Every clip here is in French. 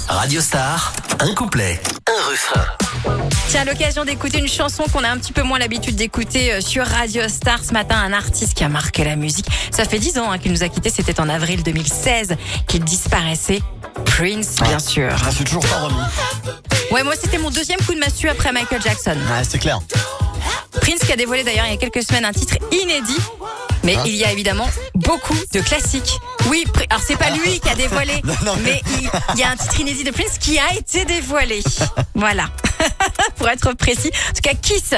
Radio Star, un couplet, un refrain. Tiens, à l'occasion d'écouter une chanson qu'on a un petit peu moins l'habitude d'écouter sur Radio Star ce matin, un artiste qui a marqué la musique. Ça fait 10 ans qu'il nous a quittés, c'était en avril 2016 qu'il disparaissait. Prince, bien sûr. Je m'en suis toujours pas remis. Ouais, moi c'était mon deuxième coup de massue après Michael Jackson. Ouais, c'est clair. Prince qui a dévoilé d'ailleurs il y a quelques semaines un titre inédit. Mais il y a évidemment beaucoup de classiques. Oui, alors c'est pas lui qui a dévoilé, mais il y a un titre inédit de Prince qui a été dévoilé. Voilà, pour être précis. En tout cas, Kiss,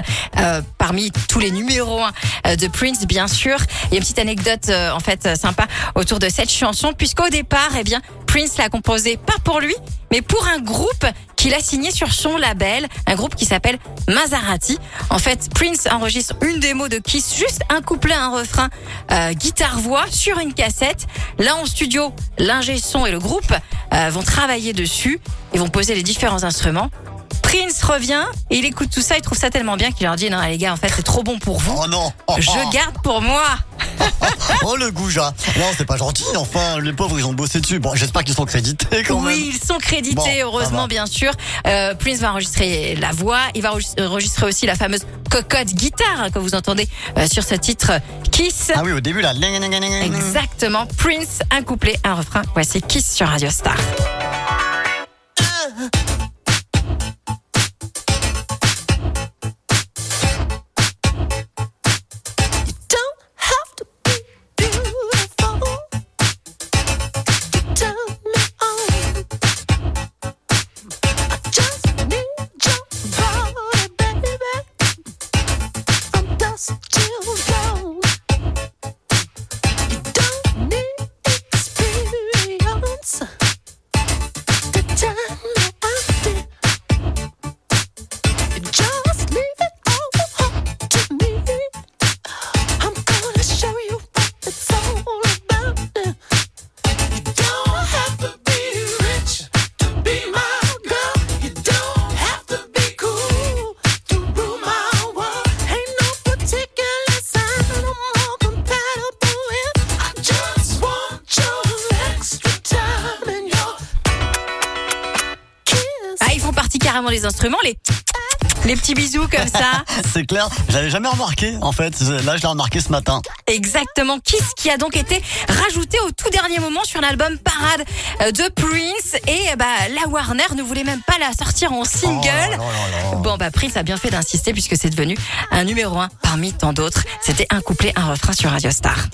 parmi tous les numéros 1 de Prince, bien sûr. Il y a une petite anecdote en fait sympa autour de cette chanson, puisqu'au départ, eh bien, Prince l'a composée pas pour lui, mais pour un groupe qu'il a signé sur son label, un groupe qui s'appelle Maserati. En fait, Prince enregistre une démo de Kiss, juste un couplet, un refrain, guitare-voix sur une cassette. Là, en studio, l'ingé son et le groupe vont travailler dessus et vont poser les différents instruments. Prince revient et il écoute tout ça, il trouve ça tellement bien qu'il leur dit « Non, les gars, en fait, c'est trop bon pour vous. Oh non. Je garde pour moi. » Oh le goujat. Non, c'est pas gentil. Enfin, les pauvres, ils ont bossé dessus. Bon, j'espère qu'ils sont crédités quand même. Oui, ils sont crédités, Bon, heureusement, bien sûr. Prince va enregistrer la voix. Il va enregistrer aussi la fameuse cocotte guitare que vous entendez sur ce titre Kiss. Ah oui, au début là. Exactement. Prince, un couplet, un refrain. Voici Kiss sur Radio Star. Ils font partie carrément des instruments, les petits bisous comme ça. C'est clair, j'avais jamais remarqué en fait. Là, je l'ai remarqué ce matin. Exactement. Kiss qui a donc été rajouté au tout dernier moment sur l'album Parade de Prince. Et la Warner ne voulait même pas la sortir en single. Bon, Prince a bien fait d'insister puisque c'est devenu un numéro 1 parmi tant d'autres. C'était un couplet, un refrain sur Radio Star.